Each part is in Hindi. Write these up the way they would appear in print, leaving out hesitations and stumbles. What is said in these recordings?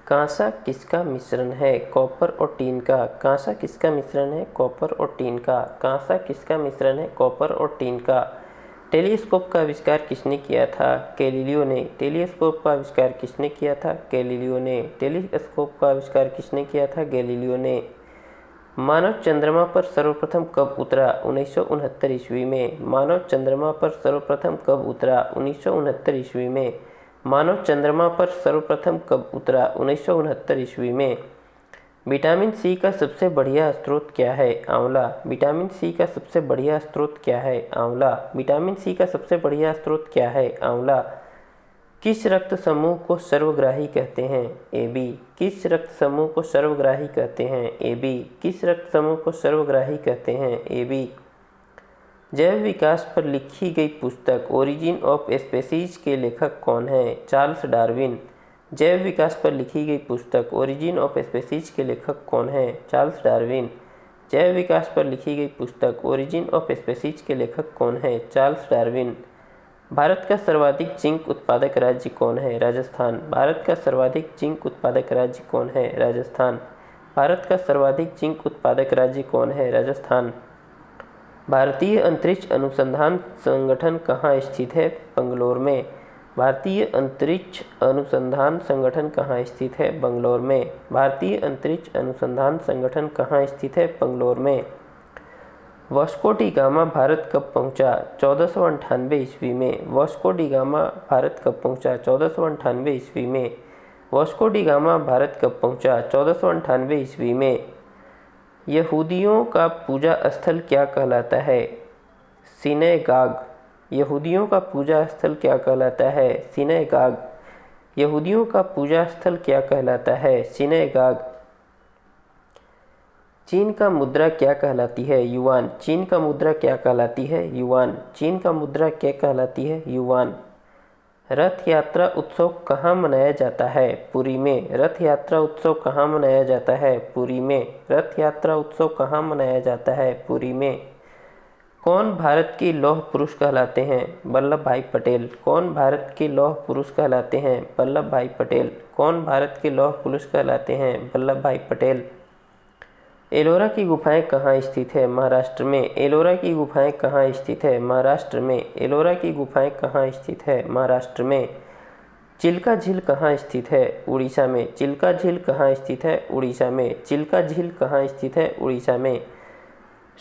कांसा किसका मिश्रण है? कॉपर और टीन का। कांसा किसका मिश्रण है? कॉपर और टीन का। कांसा किसका मिश्रण है? कॉपर और टीन का। टेलीस्कोप का आविष्कार किसने किया था? गैलीलियो ने। टेलीस्कोप का आविष्कार किसने किया था? गैलीलियो ने। टेलीस्कोप का आविष्कार किसने किया था? गैलीलियो ने। मानव चंद्रमा पर सर्वप्रथम कब उतरा? 1969 ईस्वी में। मानव चंद्रमा पर सर्वप्रथम कब उतरा? 1969 ईस्वी में। मानव चंद्रमा पर सर्वप्रथम कब उतरा? 1969 ईस्वी में। विटामिन सी का सबसे बढ़िया स्रोत क्या है? आंवला। विटामिन सी का सबसे बढ़िया स्रोत क्या है? आंवला। विटामिन सी का सबसे बढ़िया स्रोत क्या है? आंवला। किस रक्त समूह को सर्वग्राही कहते हैं? A B. किस रक्त समूह को सर्वग्राही कहते हैं? A B. किस रक्त समूह को सर्वग्राही कहते हैं? A B. जैव विकास पर लिखी गई पुस्तक ओरिजिन ऑफ स्पेसीज के लेखक कौन हैं? Charles Darwin. जैव विकास पर लिखी गई पुस्तक ओरिजिन ऑफ स्पेसीज के लेखक कौन हैं? Charles Darwin. जैव विकास पर लिखी गई पुस्तक ओरिजिन ऑफ स्पेसीज के लेखक कौन हैं? Charles Darwin. भारत का सर्वाधिक जिंक उत्पादक राज्य कौन है? राजस्थान। भारत का सर्वाधिक जिंक उत्पादक राज्य कौन है? राजस्थान। भारत का सर्वाधिक जिंक उत्पादक राज्य कौन है? राजस्थान। भारतीय अंतरिक्ष अनुसंधान संगठन कहाँ स्थित है? बंगलौर में। भारतीय अंतरिक्ष अनुसंधान संगठन कहाँ स्थित है? बंगलौर में। भारतीय अंतरिक्ष अनुसंधान संगठन कहाँ स्थित है? बंगलौर में। वास्को डी गामा भारत कब पहुंचा? 1498 ईस्वी में। वास्को डी गामा भारत कब पहुंचा? 1498 ईस्वी में। वास्को डी गामा भारत कब पहुंचा? 1498 ईस्वी में। यहूदियों का पूजा स्थल क्या कहलाता है? सिनेगाग। यहूदियों का पूजा स्थल क्या कहलाता है? सिनेगाग। यहूदियों का पूजा स्थल क्या कहलाता है? सिनेगाग। चीन का मुद्रा क्या कहलाती है? युआन। चीन का मुद्रा क्या कहलाती है? युआन। चीन का मुद्रा क्या कहलाती है? युआन। रथ यात्रा उत्सव कहाँ मनाया जाता है? पुरी में। रथ यात्रा उत्सव कहाँ मनाया जाता है? पुरी में। रथ यात्रा उत्सव कहाँ मनाया जाता है? पुरी में। कौन भारत के लौह पुरुष कहलाते हैं? वल्लभ भाई पटेल। कौन भारत के लौह पुरुष कहलाते हैं? वल्लभ भाई पटेल। कौन भारत के लौह पुरुष कहलाते हैं? वल्लभ भाई पटेल। एलोरा की गुफाएं कहाँ स्थित है? महाराष्ट्र में। एलोरा की गुफाएं कहाँ स्थित है? महाराष्ट्र में। एलोरा की गुफाएं कहाँ स्थित है? महाराष्ट्र में। चिल्का झील कहाँ स्थित है? उड़ीसा में। चिल्का झील कहाँ स्थित है? उड़ीसा में। चिल्का झील कहाँ स्थित है? उड़ीसा में।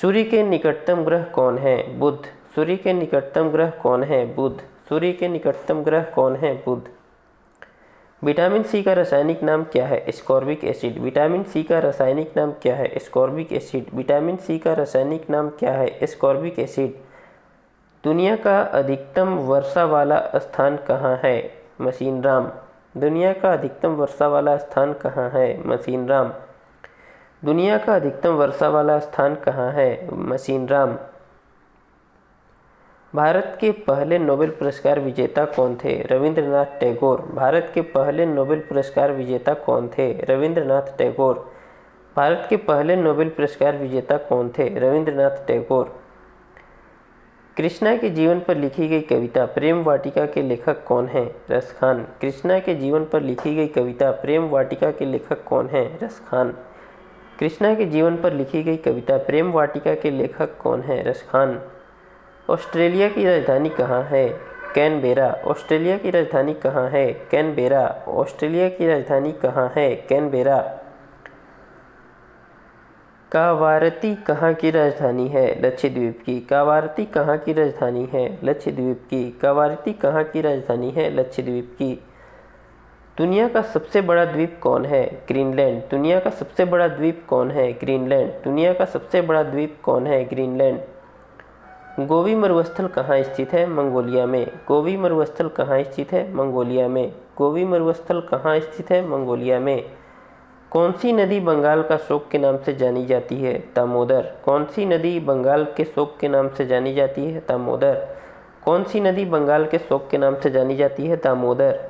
सूर्य के निकटतम ग्रह कौन है? बुध। सूर्य के निकटतम ग्रह कौन है? बुध। सूर्य के निकटतम ग्रह कौन है? बुध। विटामिन सी का रासायनिक नाम क्या है? Ascorbic acid. विटामिन सी का रासायनिक नाम क्या है? Ascorbic acid. विटामिन सी का रासायनिक नाम क्या है? Ascorbic acid. दुनिया का अधिकतम वर्षा वाला स्थान कहाँ है? मसीनराम। दुनिया का अधिकतम वर्षा वाला स्थान कहाँ है? मसीनराम। दुनिया का अधिकतम वर्षा वाला स्थान कहाँ है? मसीनराम। भारत के पहले नोबेल पुरस्कार विजेता कौन थे? रविंद्रनाथ टैगोर। भारत के पहले नोबेल पुरस्कार विजेता कौन थे? रविंद्रनाथ टैगोर। भारत के पहले नोबेल पुरस्कार विजेता कौन थे? रविंद्रनाथ टैगोर। कृष्णा के जीवन पर लिखी गई कविता प्रेम वाटिका के लेखक कौन हैं? रस खान। कृष्णा के जीवन पर लिखी गई कविता प्रेम वाटिका के लेखक कौन हैं? रस खान। कृष्णा के जीवन पर लिखी गई कविता प्रेम वाटिका के लेखक कौन हैं? रस खान। ऑस्ट्रेलिया की राजधानी कहाँ है? कैनबेरा। ऑस्ट्रेलिया की राजधानी कहाँ है? कैनबेरा। ऑस्ट्रेलिया की राजधानी कहाँ है? कैनबेरा। कावारती कहाँ की राजधानी है? लक्षद्वीप की। कावारती कहाँ की राजधानी है? लक्षद्वीप की। कावारती कहाँ की राजधानी है? लक्षद्वीप की। दुनिया का सबसे बड़ा द्वीप कौन है? ग्रीनलैंड। दुनिया का सबसे बड़ा द्वीप कौन है? ग्रीनलैंड। दुनिया का सबसे बड़ा द्वीप कौन है? ग्रीनलैंड। गोबी मरुस्थल कहाँ स्थित है? मंगोलिया में। गोबी मरुस्थल कहाँ स्थित है? मंगोलिया में। गोबी मरुस्थल कहाँ स्थित है? मंगोलिया में। कौन सी नदी बंगाल का शोक के नाम से जानी जाती है? दामोदर। कौन सी नदी बंगाल के शोक के नाम से जानी जाती है? दामोदर। कौन सी नदी बंगाल के शोक के नाम से जानी जाती है? दामोदर।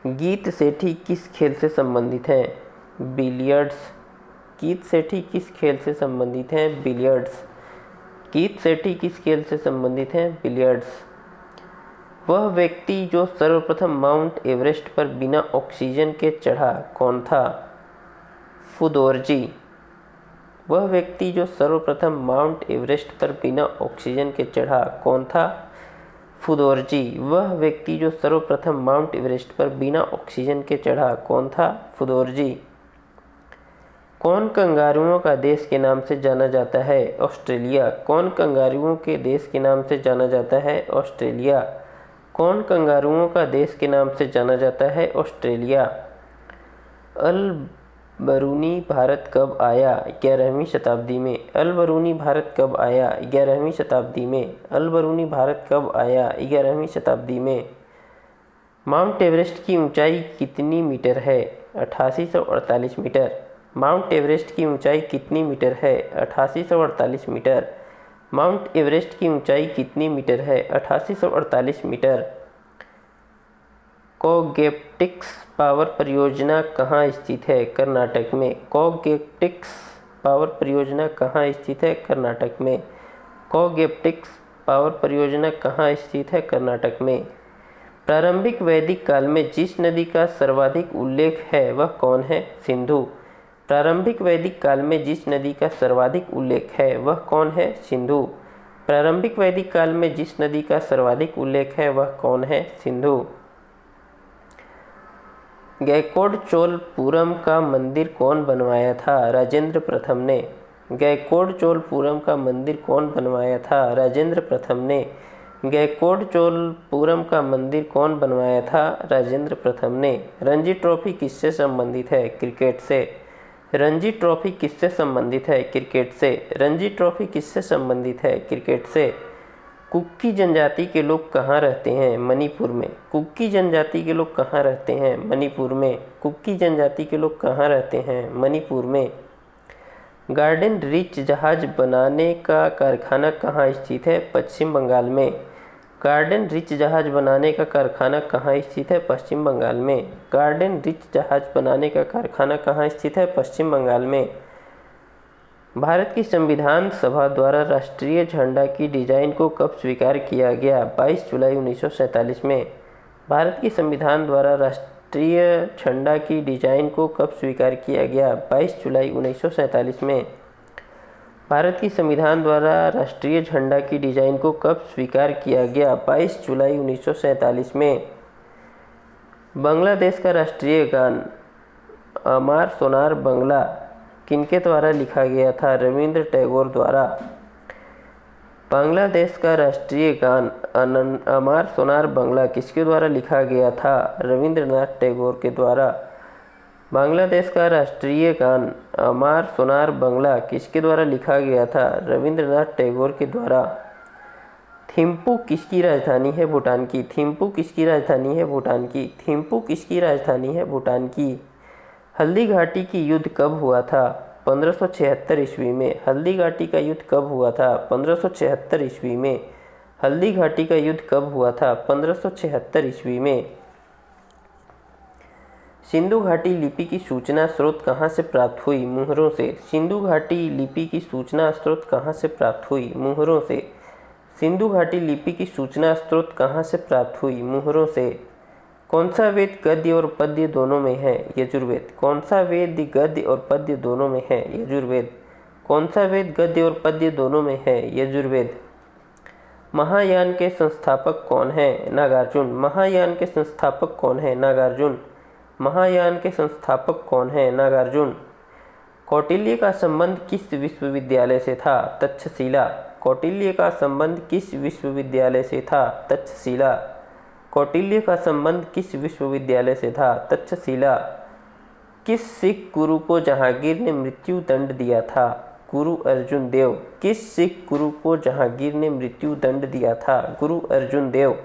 गीत सेठी किस खेल से संबंधित हैं? बिलियर्ड्स। गीत सेठी किस खेल से संबंधित हैं? बिलियर्ड्स। गीत सेठी किस खेल से संबंधित हैं? बिलियर्ड्स। वह व्यक्ति जो सर्वप्रथम माउंट एवरेस्ट पर बिना ऑक्सीजन के चढ़ा कौन था? फुदोरजी। वह व्यक्ति जो सर्वप्रथम माउंट एवरेस्ट पर बिना ऑक्सीजन के चढ़ा कौन था? फुदोरजी। वह व्यक्ति जो सर्वप्रथम माउंट एवरेस्ट पर बिना ऑक्सीजन के चढ़ा कौन था? फुदोरजी। कौन कंगारुओं का देश के नाम से जाना जाता है? ऑस्ट्रेलिया। कौन कंगारुओं के देश के नाम से जाना जाता है? ऑस्ट्रेलिया। कौन कंगारुओं का देश के नाम से जाना जाता है? ऑस्ट्रेलिया। अल बरूनी भारत कब आया? 11वीं शताब्दी में। अल बरूनी भारत कब आया? 11वीं शताब्दी में। अल बरूनी भारत कब आया? 11वीं शताब्दी में। माउंट एवरेस्ट की ऊंचाई कितनी मीटर है? 8848 मीटर। माउंट एवरेस्ट की ऊंचाई कितनी मीटर है? 8848 मीटर। माउंट एवरेस्ट की ऊंचाई कितनी मीटर है? 8848 मीटर। कोगेप्टिक्स पावर परियोजना कहाँ स्थित है? कर्नाटक में। कोगेप्टिक्स पावर परियोजना कहाँ स्थित है? कर्नाटक में। कोगेप्टिक्स पावर परियोजना कहाँ स्थित है? कर्नाटक में। प्रारंभिक वैदिक काल में जिस नदी का सर्वाधिक उल्लेख है वह कौन है? सिंधु। प्रारंभिक वैदिक काल में जिस नदी का सर्वाधिक उल्लेख है वह कौन है? सिंधु। प्रारंभिक वैदिक काल में जिस नदी का सर्वाधिक उल्लेख है वह कौन है? सिंधु। गैकोडचोलपुरम का मंदिर कौन बनवाया था? राजेंद्र प्रथम ने। गैकोडचोलपुरम का मंदिर कौन बनवाया था? राजेंद्र प्रथम ने। गैकोडचोलपुरम का मंदिर कौन बनवाया था? राजेंद्र प्रथम ने। रणजी ट्रॉफी किससे संबंधित है? क्रिकेट से। रणजी ट्रॉफी किससे संबंधित है? क्रिकेट से। रणजी ट्रॉफी किससे संबंधित है? क्रिकेट से। कुकी जनजाति के लोग कहाँ रहते हैं? मणिपुर में। कुकी जनजाति के लोग कहाँ रहते हैं? मणिपुर में। कुकी जनजाति के लोग कहाँ रहते हैं? मणिपुर में। गार्डन रिच जहाज बनाने का कारखाना कहाँ स्थित है? पश्चिम बंगाल में। गार्डन रिच जहाज बनाने का कारखाना कहाँ स्थित है? पश्चिम बंगाल में। गार्डन रिच जहाज बनाने का कारखाना कहाँ स्थित है? पश्चिम बंगाल में। भारत की संविधान सभा द्वारा राष्ट्रीय झंडा की डिजाइन को कब स्वीकार किया गया? 22 जुलाई 1947 में। भारत की संविधान द्वारा राष्ट्रीय झंडा की डिजाइन को कब स्वीकार किया गया? 22 जुलाई 1947 में। भारत की संविधान द्वारा राष्ट्रीय झंडा की डिजाइन को कब स्वीकार किया गया? 22 जुलाई 1947 में। बांग्लादेश का राष्ट्रीय गान अमार सोनार बांग्ला किनके द्वारा लिखा गया था? रविंद्र टैगोर द्वारा। बांग्लादेश का राष्ट्रीय गान अमार सोनार बांग्ला किसके द्वारा लिखा गया था? रविंद्रनाथ टैगोर के द्वारा। बांग्लादेश का राष्ट्रीय गान अमार सोनार बांग्ला किसके द्वारा लिखा गया था? रविंद्रनाथ टैगोर के द्वारा। थिम्पू किसकी राजधानी है? भूटान की। थिम्पू किसकी राजधानी है? भूटान की। थिम्पू किसकी राजधानी है? भूटान की। हल्दी घाटी की युद्ध कब हुआ था? 1576 ईस्वी में। हल्दी घाटी का युद्ध कब हुआ था? 1576 ईस्वी में। हल्दी घाटी का युद्ध कब हुआ था? 1576 ईस्वी में। सिंधु घाटी लिपि की सूचना स्रोत कहाँ से प्राप्त हुई? मुहरों से। सिंधु घाटी लिपि की सूचना स्रोत कहाँ से प्राप्त हुई? मुहरों से। सिंधु घाटी लिपि की सूचना स्रोत कहाँ से प्राप्त हुई? मुहरों से। कौन सा वेद गद्य और पद्य दोनों में है? यजुर्वेद। कौन सा वेद गद्य और पद्य दोनों में है? यजुर्वेद। कौन सा वेद गद्य और पद्य दोनों में है? यजुर्वेद। महायान के संस्थापक कौन है? नागार्जुन। महायान के संस्थापक कौन है? नागार्जुन। महायान के संस्थापक कौन है? नागार्जुन। कौटिल्य का संबंध किस विश्वविद्यालय से था? तक्षशिला। कौटिल्य का संबंध किस विश्वविद्यालय से था? तक्षशिला। कौटिल्य का संबंध किस विश्वविद्यालय से था? तक्षशिला। किस सिख गुरु को जहांगीर ने मृत्यु दंड दिया था? गुरु अर्जुन देव। किस सिख गुरु को जहांगीर ने मृत्यु दंड दिया था? गुरु अर्जुन देव।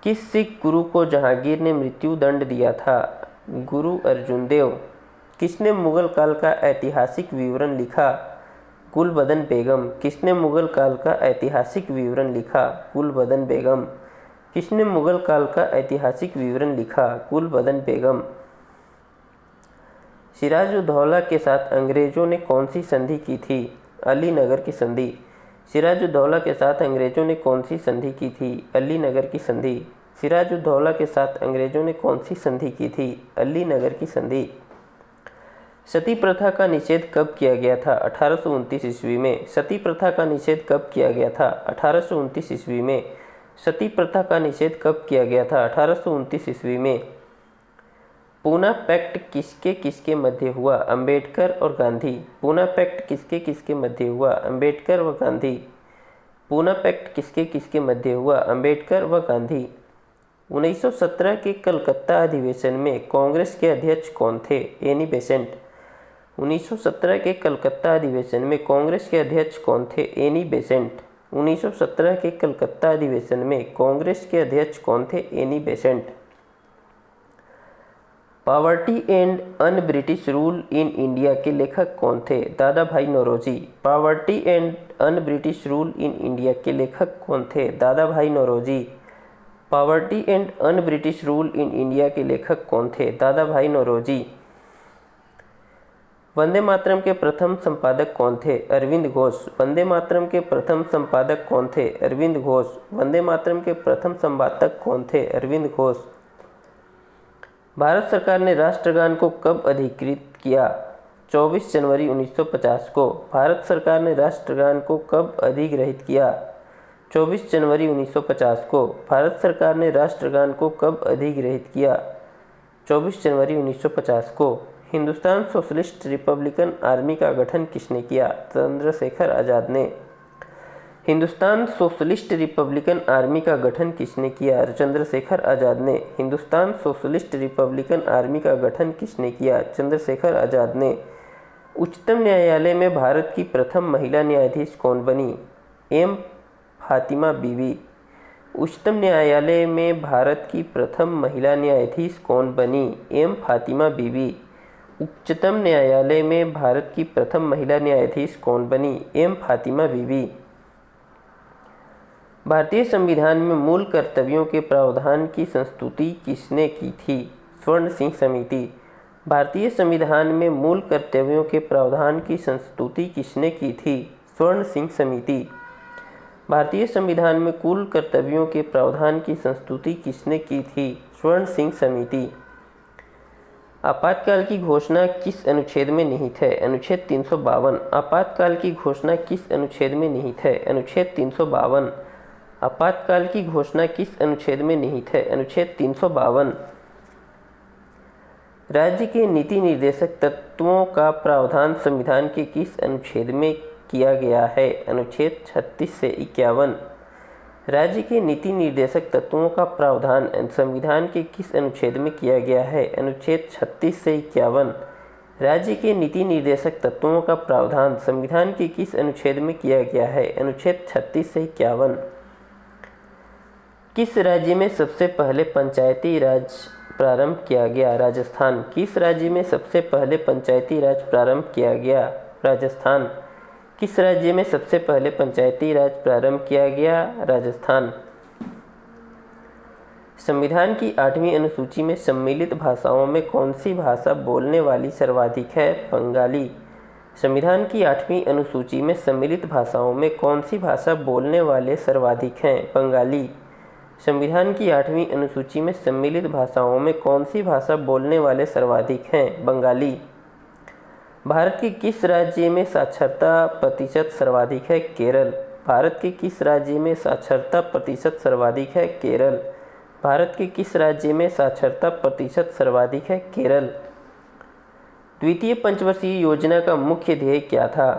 किस सिख गुरु को जहांगीर ने मृत्यु दंड दिया था? गुरु अर्जुन देव। किसने मुगल काल का ऐतिहासिक विवरण लिखा? गुलबदन बेगम। किसने मुगल काल का ऐतिहासिक विवरण लिखा? गुलबदन बेगम। किसने मुगल काल का ऐतिहासिक विवरण लिखा? गुलबदन बेगम। सिराजुद्दौला के साथ अंग्रेजों ने कौन सी संधि की थी? अलीनगर की संधि। सिराजुद्दौला के साथ अंग्रेजों ने कौन सी संधि की थी? अली नगर की संधि। सिराजुद्दौला के साथ अंग्रेजों ने कौन सी संधि की थी? अली नगर की संधि। सती प्रथा का निषेध कब किया गया था? 1829 ईस्वी में। सती प्रथा का निषेध कब किया गया था? 1829 ईस्वी में। सती प्रथा का निषेध कब किया गया था? 1829 ईस्वी में। पूना पैक्ट किसके किसके मध्य हुआ? अंबेडकर और गांधी। पूना पैक्ट किसके किसके मध्य हुआ? अंबेडकर व गांधी। पूना पैक्ट किसके किसके मध्य हुआ? अंबेडकर व गांधी। 1917 के कलकत्ता अधिवेशन में कांग्रेस के अध्यक्ष कौन थे? Annie Besant. 1917 के कलकत्ता अधिवेशन में कांग्रेस के अध्यक्ष कौन थे? Annie Besant. 1917 के कलकत्ता अधिवेशन में कांग्रेस के अध्यक्ष कौन थे? Annie Besant. Poverty and un British rule in India के लेखक कौन थे? Dadabhai Naoroji. Poverty and un British rule in India के लेखक कौन थे? Dadabhai Naoroji. Poverty and un British rule in India के लेखक कौन थे? दादा भाई नौरोजी। वंदे मातरम के प्रथम संपादक कौन थे? अरविंद घोष। वंदे मातरम के प्रथम संपादक कौन थे? अरविंद घोष। वंदे मातरम के प्रथम संपादक कौन थे? अरविंद घोष। भारत सरकार ने राष्ट्रगान को कब अधिकृत किया? 24 जनवरी 1950 को। भारत सरकार ने राष्ट्रगान को कब अधिग्रहित किया? 24 जनवरी 1950 को। भारत सरकार ने राष्ट्रगान को कब अधिग्रहित किया? 24 जनवरी 1950 को। हिंदुस्तान सोशलिस्ट रिपब्लिकन आर्मी का गठन किसने किया? चंद्रशेखर आज़ाद ने। हिंदुस्तान सोशलिस्ट रिपब्लिकन आर्मी का गठन किसने किया? चंद्रशेखर आज़ाद ने। हिंदुस्तान सोशलिस्ट रिपब्लिकन आर्मी का गठन किसने किया? चंद्रशेखर आज़ाद ने। उच्चतम न्यायालय में भारत की प्रथम महिला न्यायाधीश कौन बनी? एम फातिमा बीवी। उच्चतम न्यायालय में भारत की प्रथम महिला न्यायाधीश कौन बनी? एम फातिमा बीवी। उच्चतम न्यायालय में भारत की प्रथम महिला न्यायाधीश कौन बनी? एम फातिमा बीवी। भारतीय संविधान में मूल कर्तव्यों के प्रावधान की संस्तुति किसने की थी? स्वर्ण सिंह समिति। भारतीय संविधान में मूल कर्तव्यों के प्रावधान की संस्तुति किसने की थी? स्वर्ण सिंह समिति। भारतीय संविधान में कुल कर्तव्यों के प्रावधान की संस्तुति किसने की थी? स्वर्ण सिंह समिति। आपातकाल की घोषणा किस अनुच्छेद में निहित है? अनुच्छेद 352। आपातकाल की घोषणा किस अनुच्छेद में निहित है? अनुच्छेद 352। आपातकाल की घोषणा किस अनुच्छेद में निहित है? अनुच्छेद 352। राज्य के नीति निर्देशक तत्वों का प्रावधान संविधान के किस अनुच्छेद में किया गया है? अनुच्छेद 36 से 51। राज्य के नीति निर्देशक तत्वों का प्रावधान संविधान के किस अनुच्छेद में किया गया है? अनुच्छेद 36 से 51। राज्य के नीति निर्देशक तत्वों का प्रावधान संविधान के किस अनुच्छेद में किया गया है? अनुच्छेद 36 से 51। किस राज्य में सबसे पहले पंचायती राज प्रारंभ किया गया? राजस्थान। किस राज्य में सबसे पहले पंचायती राज प्रारंभ किया गया? राजस्थान। किस राज्य में सबसे पहले पंचायती राज प्रारंभ किया गया? राजस्थान। संविधान की 8वीं अनुसूची में सम्मिलित भाषाओं में कौन सी भाषा बोलने वाली सर्वाधिक है? बंगाली। संविधान की 8वीं अनुसूची में सम्मिलित भाषाओं में कौन सी भाषा बोलने वाले सर्वाधिक हैं? बंगाली। संविधान की 8वीं अनुसूची में सम्मिलित भाषाओं में कौन सी भाषा बोलने वाले सर्वाधिक हैं? बंगाली। भारत के किस राज्य में साक्षरता प्रतिशत सर्वाधिक है? केरल। भारत के किस राज्य में साक्षरता प्रतिशत सर्वाधिक है? केरल। भारत के किस राज्य में साक्षरता प्रतिशत सर्वाधिक है? केरल। द्वितीय पंचवर्षीय योजना का मुख्य ध्येय क्या था?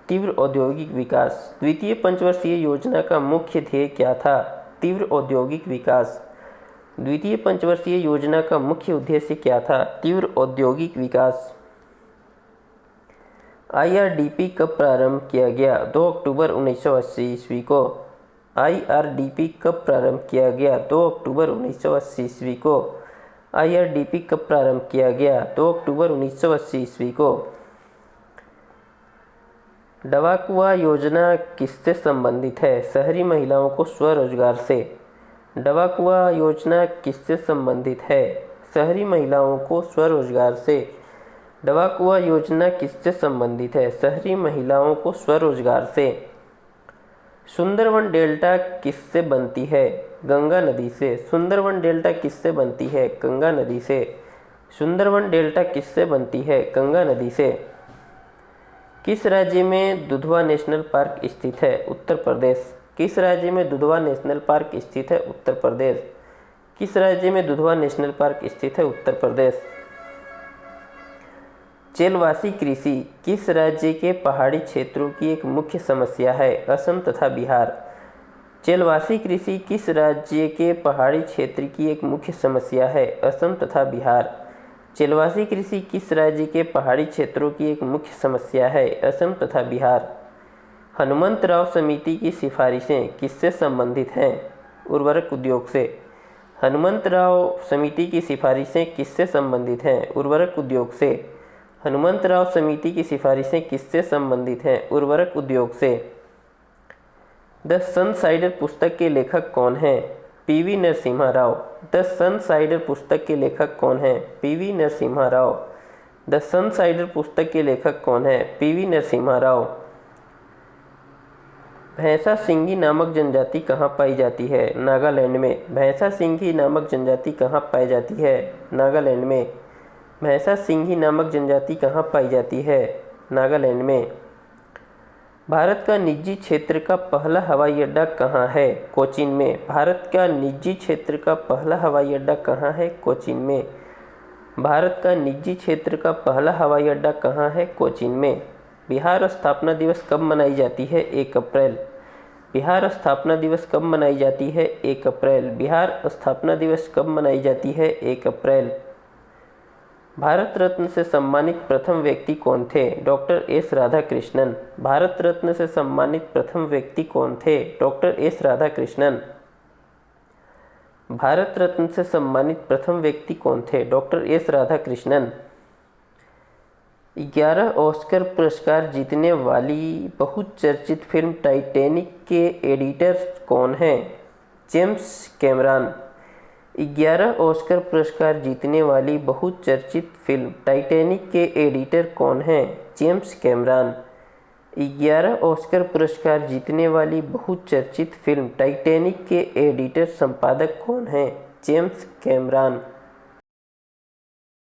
तीव्र औद्योगिक विकास। द्वितीय पंचवर्षीय योजना का मुख्य ध्येय क्या था? तीव्र औद्योगिक विकास। द्वितीय पंचवर्षीय योजना का मुख्य उद्देश्य क्या था? तीव्र औद्योगिक विकास। IRDP कब प्रारंभ किया गया? 2 अक्टूबर 1980 ईस्वी को। IRDP कब प्रारंभ किया गया? 2 अक्टूबर 1980 ईस्वी को। IRDP कब प्रारंभ किया गया? 2 अक्टूबर 1980 ईस्वी को। डवाकुआ योजना किससे संबंधित है? शहरी महिलाओं को स्वरोजगार से। डवाकुआ योजना किससे संबंधित है? शहरी महिलाओं को स्वरोजगार से। डवाकुआ योजना किससे संबंधित है? शहरी महिलाओं को स्वरोजगार से। सुंदरवन डेल्टा किससे बनती है? गंगा नदी से। सुंदरवन डेल्टा किससे बनती है? गंगा नदी से। सुंदरवन डेल्टा किससे बनती है? गंगा नदी से। किस राज्य में दुधवा नेशनल पार्क स्थित है? उत्तर प्रदेश। किस राज्य में दुधवा नेशनल पार्क स्थित है? उत्तर प्रदेश। किस राज्य में दुधवा नेशनल पार्क स्थित है? उत्तर प्रदेश। चेलवासी कृषि किस राज्य के पहाड़ी क्षेत्रों की एक मुख्य समस्या है? असम तथा बिहार। चेलवासी कृषि किस राज्य के पहाड़ी क्षेत्र की एक मुख्य समस्या है? असम तथा बिहार। चेलवासी कृषि किस राज्य के पहाड़ी क्षेत्रों की एक मुख्य समस्या है? असम तथा बिहार। हनुमंतराव समिति की सिफारिशें किससे संबंधित हैं? उर्वरक उद्योग से। हनुमंतराव समिति की सिफारिशें किससे संबंधित हैं? उर्वरक उद्योग से। हनुमंतराव समिति की सिफारिशें किससे संबंधित हैं? उर्वरक उद्योग से। द सनसाइडर पुस्तक के लेखक कौन हैं? पीवी नरसिम्हा राव। द सनसाइडर पुस्तक के लेखक कौन हैं? पीवी नरसिम्हा राव। द सनसाइडर पुस्तक के लेखक कौन हैं? पीवी नरसिम्हा राव। भैंसा सिंघी नामक जनजाति कहाँ पाई जाती है? नागालैंड में। भैंसा सिंघी नामक जनजाति कहाँ पाई जाती है? नागालैंड में। भैंसा सिंघी नामक जनजाति कहाँ पाई जाती है? नागालैंड में। भारत का निजी क्षेत्र का पहला हवाई अड्डा कहाँ है? कोचीन में। भारत का निजी क्षेत्र का पहला हवाई अड्डा कहाँ है? कोचीन में। भारत का निजी क्षेत्र का पहला हवाई अड्डा कहाँ है? कोचीन में। बिहार स्थापना दिवस कब मनाई जाती है? 1 अप्रैल। बिहार स्थापना दिवस कब मनाई जाती है? 1 अप्रैल। बिहार स्थापना दिवस कब मनाई जाती है? 1 अप्रैल। भारत रत्न से सम्मानित प्रथम व्यक्ति कौन थे? Doctor S Radhakrishnan. भारत रत्न से सम्मानित प्रथम व्यक्ति कौन थे? Doctor S Radhakrishnan. भारत रत्न से सम्मानित प्रथम व्यक्ति कौन थे? Doctor S Radhakrishnan. 11 ऑस्कर पुरस्कार जीतने वाली बहुचर्चित फिल्म टाइटैनिक के एडिटर कौन हैं? James Cameron. 11 ऑस्कर पुरस्कार जीतने वाली बहुचर्चित फिल्म टाइटैनिक के एडिटर कौन हैं? James Cameron. 11 ऑस्कर पुरस्कार जीतने वाली बहुचर्चित फिल्म टाइटैनिक के एडिटर संपादक कौन हैं? James Cameron.